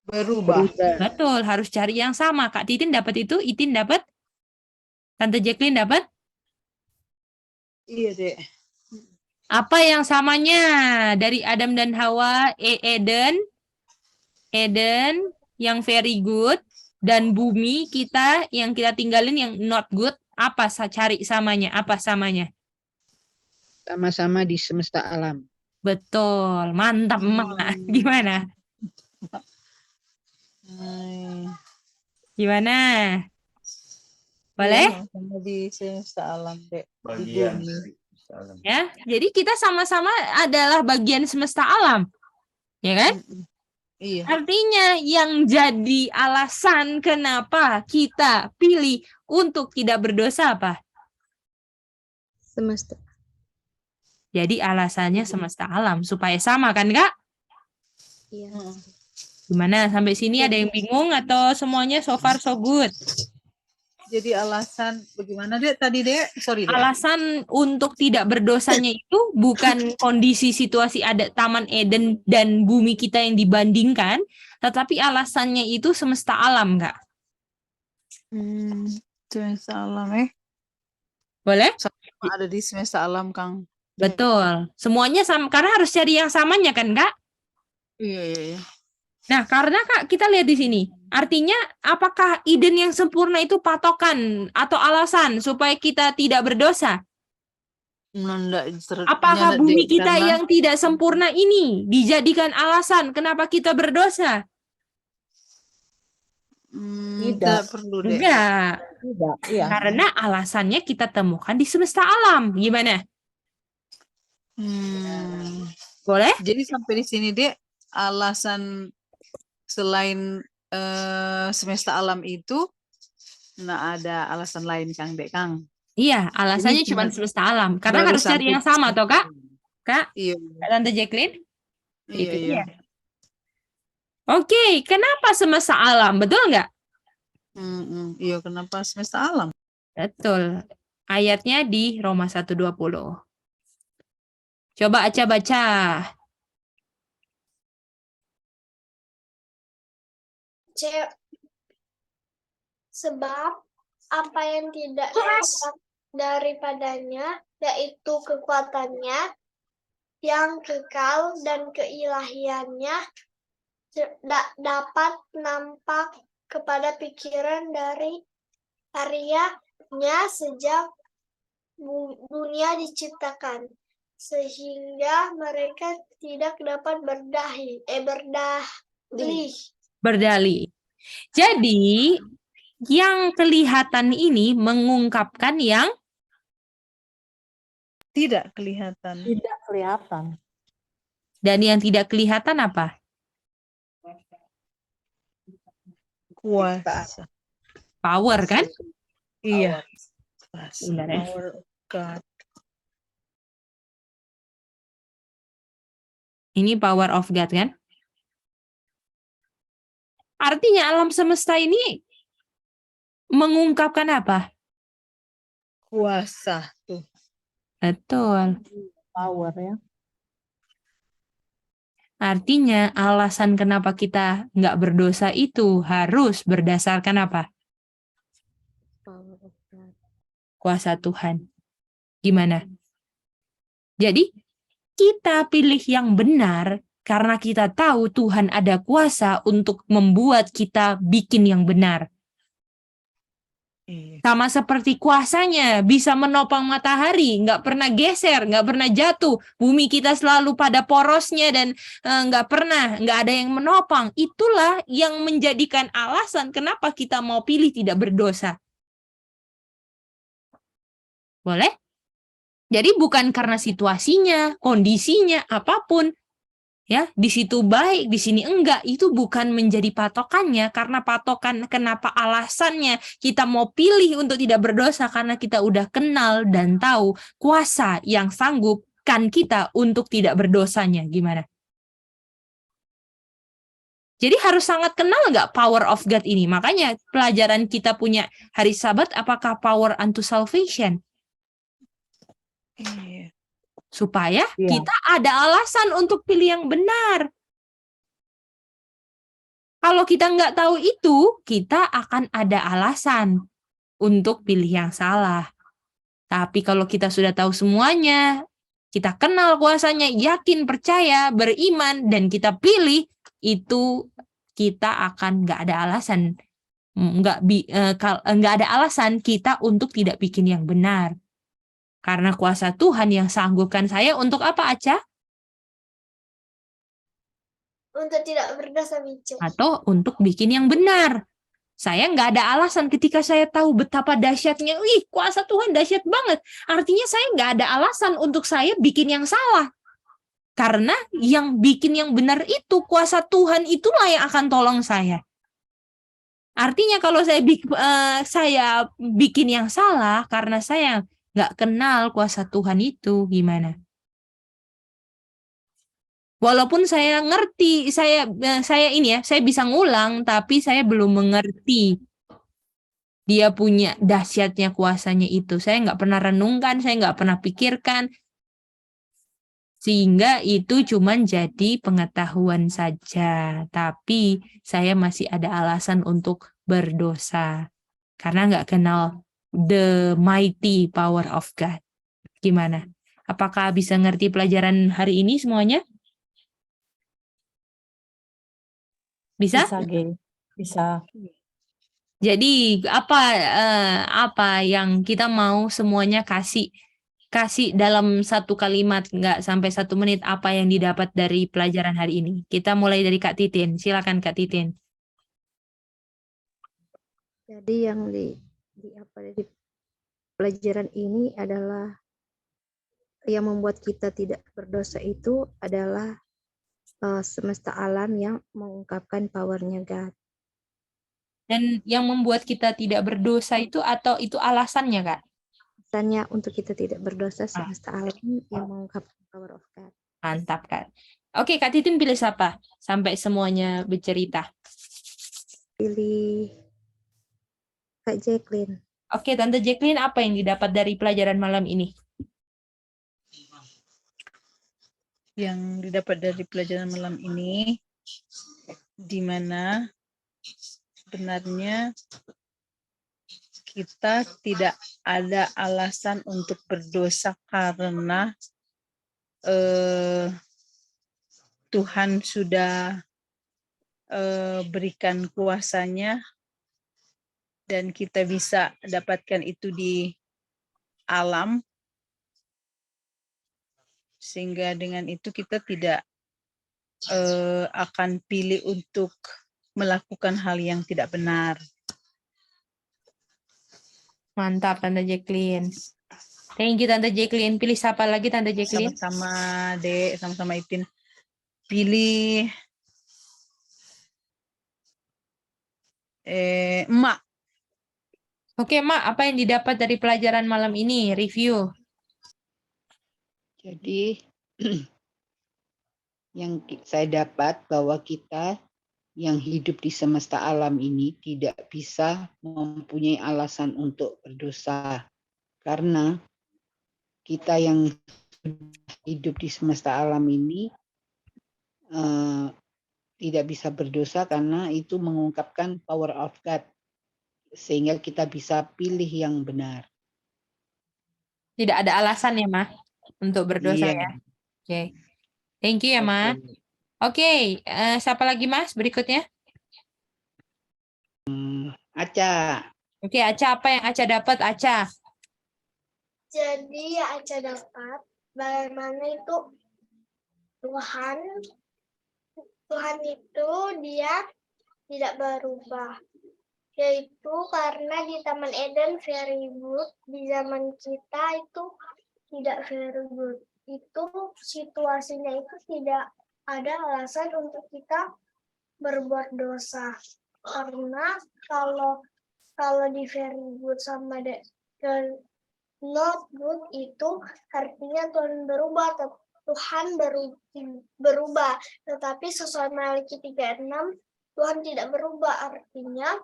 Berubah. Betul, harus cari yang sama. Kak Titin dapat itu, Itin dapat, Tante Jacqueline dapat. Iya, Dek. Apa yang samanya dari Adam dan Hawa, Eden yang very good, dan bumi kita yang kita tinggalin yang not good, cari samanya, apa samanya? Sama-sama di semesta alam. Betul, mantap Mak. Gimana? Hmm, Gimana? iya, Boleh? sama di semesta alam, Dek. Di Bagian bumi. dari salam. Ya, jadi kita sama-sama adalah bagian semesta alam, ya kan? Mm-mm. Iya. Artinya yang jadi alasan kenapa kita pilih untuk tidak berdosa apa? Semesta. Jadi alasannya semesta alam supaya sama kan Kak? Iya. Mm. Gimana sampai sini ada yang bingung atau semuanya so far so good? Jadi alasan bagaimana, Dek? Tadi, Dek? Sorry, Dek. Alasan untuk tidak berdosanya itu bukan kondisi situasi ada Taman Eden dan bumi kita yang dibandingkan, tetapi alasannya itu semesta alam, Kak. Semesta alam, Boleh? Sama ada di semesta alam, Kang. Betul. Semuanya sama, karena harus cari yang samanya kan, Kak? Iya, iya, iya. Nah, karena Kak, kita lihat di sini. Artinya, apakah Eden yang sempurna itu patokan atau alasan supaya kita tidak berdosa? Apakah bumi kita yang tidak sempurna ini dijadikan alasan kenapa kita berdosa? Tidak perlu, Dek. Enggak. Tidak, iya. Karena alasannya kita temukan di semesta alam. Gimana? Boleh? Jadi sampai di sini, Dek, alasan selain semesta alam itu, nah ada alasan lain, Kang, Dek, Kang. Iya, alasannya Jadi cuma cuma semesta alam. Karena baru harus cari sampai yang sama, toh, Kak? Kak? Iya, Tante Jacqueline? iya, Itu iya. dia. Oke, kenapa semesta alam? Betul nggak? Iya, kenapa semesta alam? Betul. Ayatnya di Roma 1:20. Coba Aca baca. Sebab apa yang tidak dapat daripadanya, yaitu kekuatannya yang kekal dan keilahiannya, dapat nampak kepada pikiran dari harianya sejak dunia diciptakan, sehingga mereka tidak dapat berdalih. Jadi, yang kelihatan ini mengungkapkan yang Tidak kelihatan. Tidak kelihatan. dan yang tidak kelihatan apa? Kuasa. Power kan? Iya. Benar ya? Power of God. Ini power of God kan? Artinya alam semesta ini mengungkapkan apa? Kuasa tuh. Betul. Power ya. Artinya alasan kenapa kita nggak berdosa itu harus berdasarkan apa? Power of God. Kuasa Tuhan. Gimana? Jadi, kita pilih yang benar karena kita tahu Tuhan ada kuasa untuk membuat kita bikin yang benar. Iya. Sama seperti kuasanya bisa menopang matahari, nggak pernah geser, nggak pernah jatuh. Bumi kita selalu pada porosnya dan nggak ada yang menopang. Itulah yang menjadikan alasan kenapa kita mau pilih tidak berdosa. Boleh? Jadi bukan karena situasinya, kondisinya, apapun. Ya, di situ baik, di sini enggak, itu bukan menjadi patokannya, karena patokan kenapa alasannya kita mau pilih untuk tidak berdosa karena kita udah kenal dan tahu kuasa yang sanggupkan kita untuk tidak berdosanya. Gimana? Jadi harus sangat kenal nggak power of God ini? Makanya pelajaran kita punya hari Sabat, apakah power unto salvation? Iya. Supaya Iya. kita ada alasan untuk pilih yang benar. Kalau kita nggak tahu itu, kita akan ada alasan untuk pilih yang salah. Tapi kalau kita sudah tahu semuanya, kita kenal kuasanya, yakin, percaya, beriman, dan kita pilih, itu kita akan nggak ada alasan. Nggak ada alasan kita untuk tidak bikin yang benar. Karena kuasa Tuhan yang sanggupkan saya untuk apa, Aca? Untuk tidak berdosa, Mice. atau untuk bikin yang benar. Saya nggak ada alasan ketika saya tahu betapa dahsyatnya, kuasa Tuhan dahsyat banget. Artinya saya nggak ada alasan untuk saya bikin yang salah. Karena yang bikin yang benar itu, kuasa Tuhan itulah yang akan tolong saya. Artinya kalau saya bikin yang salah karena saya nggak kenal kuasa Tuhan itu, gimana? Walaupun saya ngerti, saya bisa ngulang, tapi saya belum mengerti dia punya dahsyatnya kuasanya itu. Saya nggak pernah renungkan, saya nggak pernah pikirkan, sehingga itu cuman jadi pengetahuan saja. Tapi saya masih ada alasan untuk berdosa karena nggak kenal the mighty power of God. Gimana? Apakah bisa ngerti pelajaran hari ini semuanya? Bisa? Bisa, Ge. Bisa. Jadi apa yang kita mau semuanya kasih dalam satu kalimat, nggak sampai 1 menit, apa yang didapat dari pelajaran hari ini. Kita mulai dari Kak Titin. Silakan Kak Titin. Jadi yang dari pelajaran ini adalah yang membuat kita tidak berdosa itu adalah semesta alam yang mengungkapkan powernya God. Dan yang membuat kita tidak berdosa itu, atau itu alasannya, Kak? Alasannya untuk kita tidak berdosa, semesta alam yang mengungkapkan power of God. Mantap, Kak. Oke, Kak Titin pilih siapa? Sampai semuanya bercerita. Pilih Kak Jacqueline. Oke, Tante Jacqueline, apa yang didapat dari pelajaran malam ini? Yang didapat dari pelajaran malam ini, di mana sebenarnya kita tidak ada alasan untuk berdosa karena Tuhan sudah berikan kuasanya dan kita bisa dapatkan itu di alam. Sehingga dengan itu kita tidak akan pilih untuk melakukan hal yang tidak benar. Mantap, Tante Jacqueline. Thank you, Tante Jacqueline. Pilih siapa lagi, Tante Jacqueline? Sama-sama, Dek, sama-sama Ipin. Pilih Emak. Oke, Mak, apa yang didapat dari pelajaran malam ini? Review. Jadi yang saya dapat bahwa kita yang hidup di semesta alam ini tidak bisa mempunyai alasan untuk berdosa. Karena kita yang hidup di semesta alam ini tidak bisa berdosa karena itu mengungkapkan power of God. Sehingga kita bisa pilih yang benar. Tidak ada alasan ya, Ma, untuk berdosa Iya. ya. Oke. Thank you ya, Ma. Oke, siapa lagi, Mas, berikutnya? Aca. Oke, Aca, apa yang Aca dapat, Aca? Jadi Aca dapat bagaimana itu Tuhan itu dia tidak berubah. Yaitu karena di Taman Eden very good, di zaman kita itu tidak very good. Itu situasinya itu tidak ada alasan untuk kita berbuat dosa. Karena kalau di very good sama not good itu artinya Tuhan berubah. Tetapi sesuai Malaki 3:6 Tuhan tidak berubah, artinya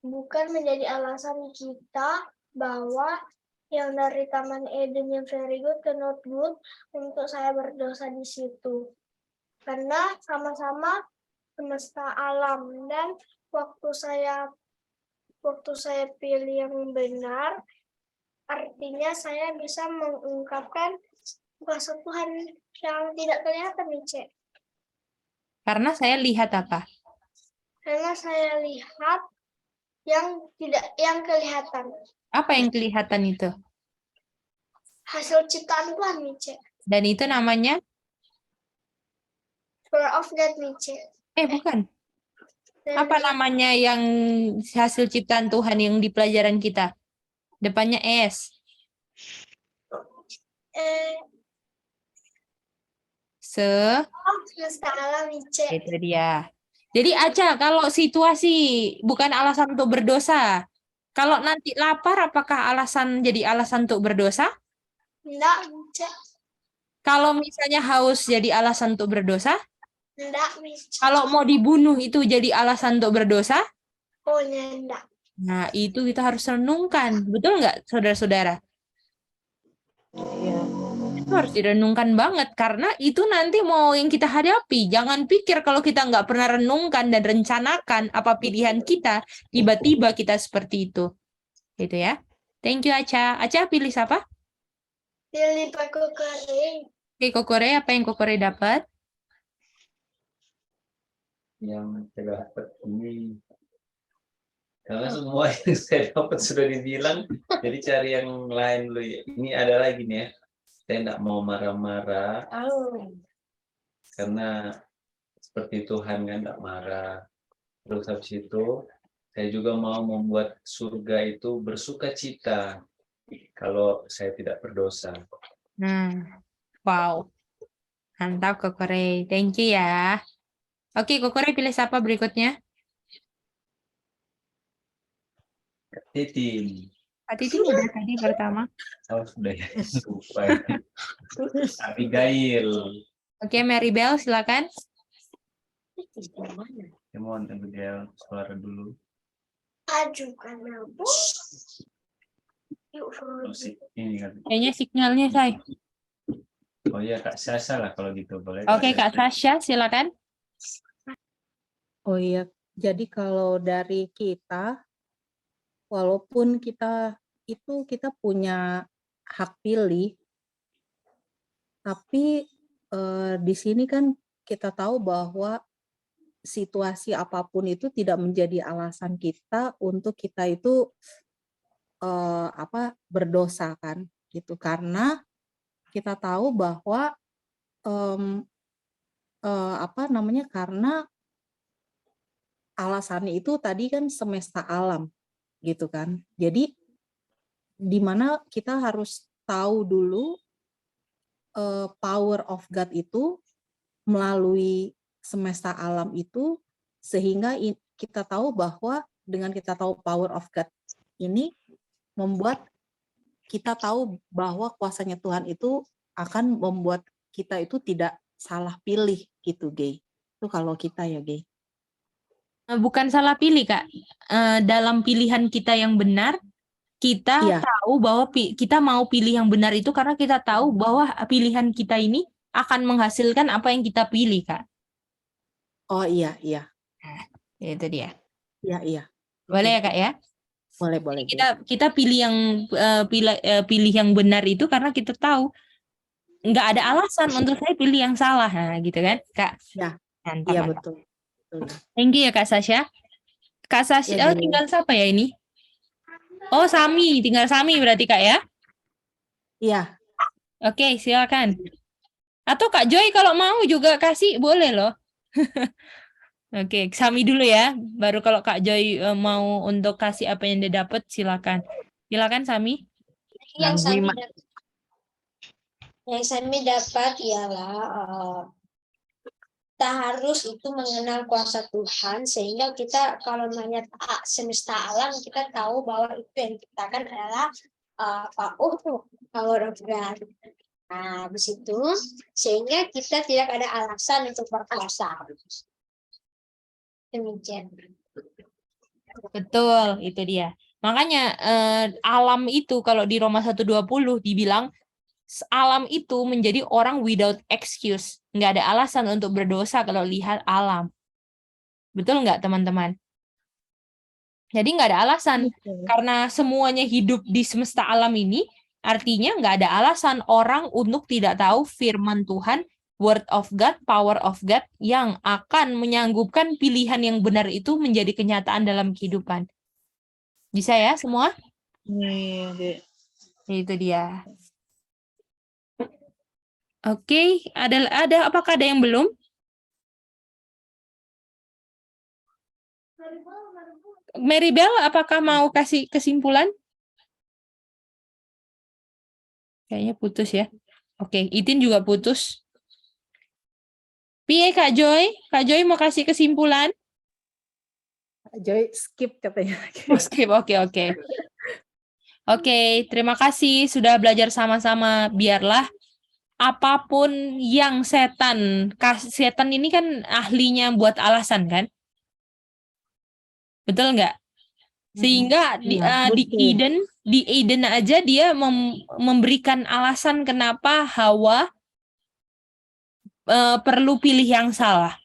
bukan menjadi alasan kita bahwa yang dari Taman Eden yang very good ke not good untuk saya berdosa di situ. Karena sama-sama semesta alam, dan waktu saya pilih yang benar, artinya saya bisa mengungkapkan kuasa Tuhan yang tidak kelihatan, Mice. Karena saya lihat apa? Karena saya lihat yang kelihatan. Apa yang kelihatan itu? Hasil ciptaan Tuhan, Mice. Dan itu namanya, Power of God, Mice. bukan. Dan Apa namanya yang hasil ciptaan Tuhan yang di pelajaran kita? Depannya S. semesta alam, Mice. Itu dia. Jadi Aca, kalau situasi bukan alasan untuk berdosa. Kalau nanti lapar, apakah jadi alasan untuk berdosa? Enggak, Mice. Kalau misalnya haus jadi alasan untuk berdosa? Enggak, Mice. Kalau mau dibunuh itu jadi alasan untuk berdosa? Oh, enggak. Nah, itu kita harus renungkan. Betul nggak, saudara-saudara? Iya. Itu harus direnungkan banget, karena itu nanti mau yang kita hadapi. Jangan pikir kalau kita nggak pernah renungkan dan rencanakan apa pilihan kita, tiba-tiba kita seperti itu. Gitu ya. Thank you, Aca. Aca pilih siapa? Pilih Pak Kokore. Oke, Kokore, apa yang Kokore dapat? Yang saya dapat ini, karena semua yang saya dapat sudah dibilang, jadi cari yang lain dulu ya. Ini ada lagi nih ya, saya tidak mau marah-marah karena seperti Tuhan kan tidak marah. Terus habis itu saya juga mau membuat surga itu bersuka cita kalau saya tidak berdosa. Wow. Mantap, Kokore. Thank you ya. Oke, Kokore pilih siapa berikutnya? Titin. Kak Titin udah tadi pertama. Oh, sudah ya. Lupa. Abigail. Oke, Maribel, silakan. Mohon Abigail suara dulu. Ajukan aku. Yuk, Ini kan. Kayaknya signalnya, Say. Oh iya, Kak Sasha lah kalau gitu boleh. Oke, Kak Sasha, silakan. Oh iya, jadi kalau dari kita, walaupun kita punya hak pilih, tapi di sini kan kita tahu bahwa situasi apapun itu tidak menjadi alasan kita untuk kita itu berdosa kan, gitu. Karena kita tahu bahwa karena alasannya itu tadi kan semesta alam gitu kan. Jadi di mana kita harus tahu dulu power of God itu melalui semesta alam itu, sehingga kita tahu bahwa dengan kita tahu power of God ini membuat kita tahu bahwa kuasanya Tuhan itu akan membuat kita itu tidak salah pilih gitu, Gay. Itu kalau kita ya, Gay. Bukan salah pilih, Kak. Dalam pilihan kita yang benar, kita Iya. tahu bahwa kita mau pilih yang benar itu karena kita tahu bahwa pilihan kita ini akan menghasilkan apa yang kita pilih, Kak. Oh iya. Itu dia. Iya. Boleh ya, Kak ya? Boleh. Kita pilih yang pilih yang benar itu karena kita tahu nggak ada alasan untuk saya pilih yang salah, nah, gitu kan, Kak? Ya. Mantap, Iya, mantap. betul. Thank you ya, Kak Sasha. Kak Sasha, Ya, tinggal siapa ya ini? Oh, Sami, tinggal Sami berarti, Kak ya? Iya. Oke, silakan. Atau Kak Joy kalau mau juga kasih, boleh loh. Oke, Sami dulu ya. Baru kalau Kak Joy mau untuk kasih apa yang dia dapat, silakan. Silakan, Sami. Yang Sami dapat ialah kita harus itu mengenal kuasa Tuhan, sehingga kita kalau melihat semesta alam, kita tahu bahwa itu yang diciptakan adalah power of God. Nah, habis itu sehingga kita tidak ada alasan untuk berdosa. Demikian. Betul, itu dia. Makanya alam itu kalau di Roma 1:20 dibilang alam itu menjadi orang without excuse. Nggak ada alasan untuk berdosa kalau lihat alam. Betul nggak, teman-teman? Jadi nggak ada alasan. Karena semuanya hidup di semesta alam ini, artinya nggak ada alasan orang untuk tidak tahu firman Tuhan, word of God, power of God, yang akan menyanggupkan pilihan yang benar itu menjadi kenyataan dalam kehidupan. Bisa ya semua? Iya. Itu dia. Oke, apakah ada yang belum? Maribel, apakah mau kasih kesimpulan? Kayaknya putus ya. Oke, Itin juga putus. Piye Kak Joy? Kak Joy mau kasih kesimpulan? Joy skip katanya. Skip, oke. Oke, terima kasih sudah belajar sama-sama. Biarlah apapun yang setan ini kan ahlinya buat alasan kan? Betul nggak? Sehingga di Eden aja dia memberikan alasan kenapa Hawa perlu pilih yang salah.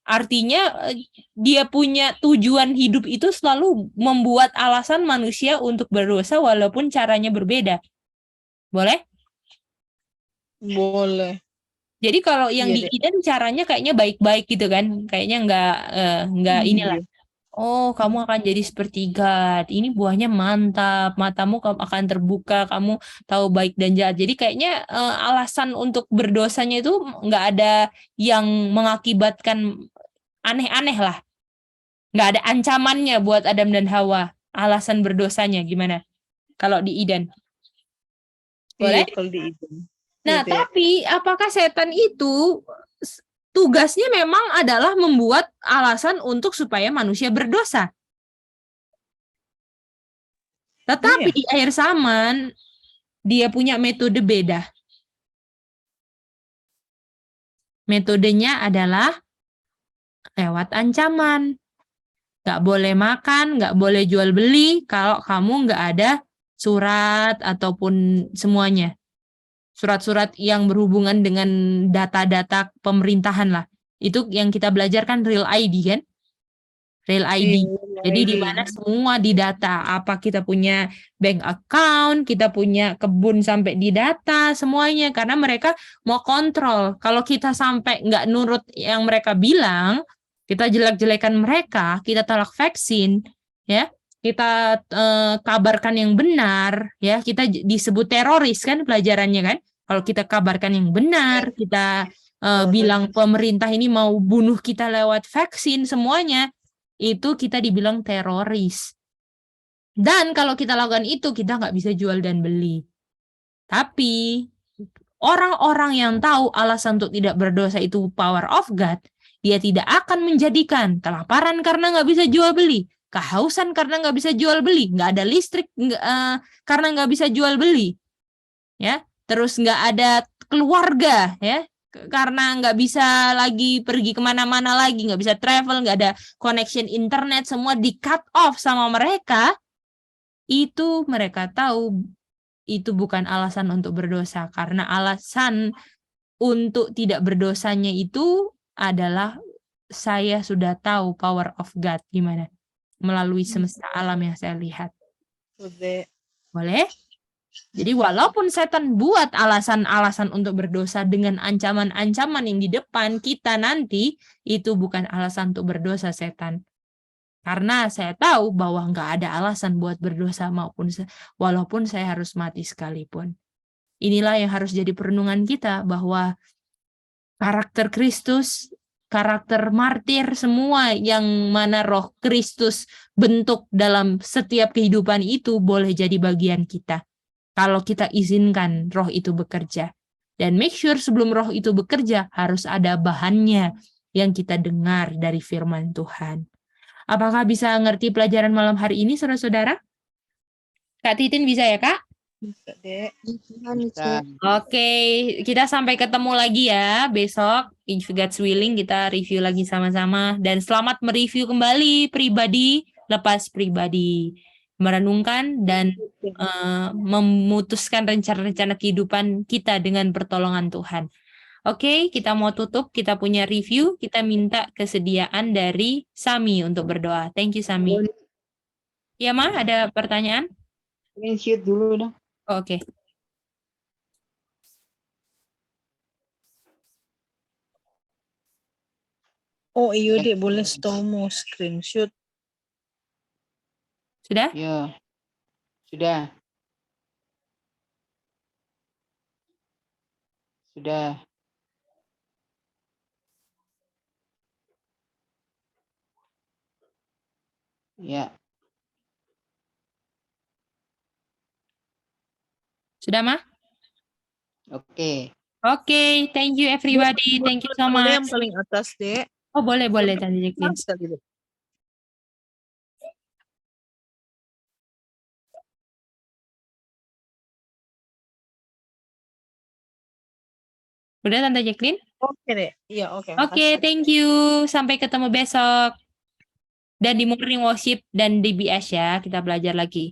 Artinya dia punya tujuan hidup itu selalu membuat alasan manusia untuk berdosa walaupun caranya berbeda. Boleh? Boleh. Jadi kalau yang Iya di Eden caranya kayaknya baik-baik gitu kan? Kayaknya nggak inilah. Oh, kamu akan jadi seperti God. Ini buahnya mantap. Matamu akan terbuka. Kamu tahu baik dan jahat. Jadi kayaknya alasan untuk berdosanya itu nggak ada yang mengakibatkan aneh-aneh lah. Nggak ada ancamannya buat Adam dan Hawa. Alasan berdosanya gimana? Kalau di Eden. Boleh? Iya, kalau di Eden. Nah, Iya, Dek. tapi apakah setan itu tugasnya memang adalah membuat alasan untuk supaya manusia berdosa? Tetapi Iya. di akhir zaman, dia punya metode beda. Metodenya adalah lewat ancaman. Nggak boleh makan, nggak boleh jual beli kalau kamu nggak ada surat ataupun semuanya. Surat-surat yang berhubungan dengan data-data pemerintahan lah. Itu yang kita belajar kan Real ID kan? Real ID. Jadi di mana semua didata, apa kita punya bank account, kita punya kebun sampai didata semuanya karena mereka mau kontrol. Kalau kita sampai nggak nurut yang mereka bilang, kita jelek-jelekan mereka, kita tolak vaksin, ya, kita kabarkan yang benar, ya, kita disebut teroris kan pelajarannya kan? Kalau kita kabarkan yang benar, kita bilang pemerintah ini mau bunuh kita lewat vaksin semuanya itu kita dibilang teroris. Dan kalau kita lakukan itu, kita nggak bisa jual dan beli. Tapi, orang-orang yang tahu alasan untuk tidak berdosa itu power of God, dia tidak akan menjadikan kelaparan karena nggak bisa jual beli, kehausan karena nggak bisa jual beli, nggak ada listrik karena nggak bisa jual beli, ya. Terus nggak ada keluarga, ya, karena nggak bisa lagi pergi kemana-mana lagi, nggak bisa travel, nggak ada connection internet, semua di cut off sama mereka, itu mereka tahu itu bukan alasan untuk berdosa, karena alasan untuk tidak berdosanya itu adalah saya sudah tahu power of God gimana melalui semesta alam yang saya lihat. Boleh? Jadi walaupun setan buat alasan-alasan untuk berdosa dengan ancaman-ancaman yang di depan kita nanti, itu bukan alasan untuk berdosa setan. Karena saya tahu bahwa nggak ada alasan buat berdosa walaupun saya harus mati sekalipun. Inilah yang harus jadi perenungan kita bahwa karakter Kristus, karakter martir, semua yang mana roh Kristus bentuk dalam setiap kehidupan itu boleh jadi bagian kita. Kalau kita izinkan roh itu bekerja. Dan make sure sebelum roh itu bekerja, harus ada bahannya yang kita dengar dari firman Tuhan. Apakah bisa ngerti pelajaran malam hari ini, saudara-saudara? Kak Titin bisa ya, Kak? Bisa, Dek. Oke, kita sampai ketemu lagi ya besok. If God's willing, kita review lagi sama-sama. Dan selamat mereview kembali pribadi, lepas pribadi. Merenungkan dan memutuskan rencana-rencana kehidupan kita dengan pertolongan Tuhan. Oke, kita mau tutup, kita punya review, kita minta kesediaan dari Sami untuk berdoa. Thank you, Sami. Ya, Ma, ada pertanyaan? Screenshot dulu dong. Oke. Oh iya, Dek, boleh mau screenshot. Sudah? Ya, sudah. Sudah. Ya. Sudah, Ma? Oke. Oke, thank you everybody. Thank you so Boleh yang much. paling atas, Dek. Oh, boleh, Tante Jacqueline. Sekali, Dek. Udah, Tante Jacqueline? Oke, Dek. Iya, oke. Oke, makasih. thank you. Sampai ketemu besok. Dan di morning worship dan DBS ya, kita belajar lagi.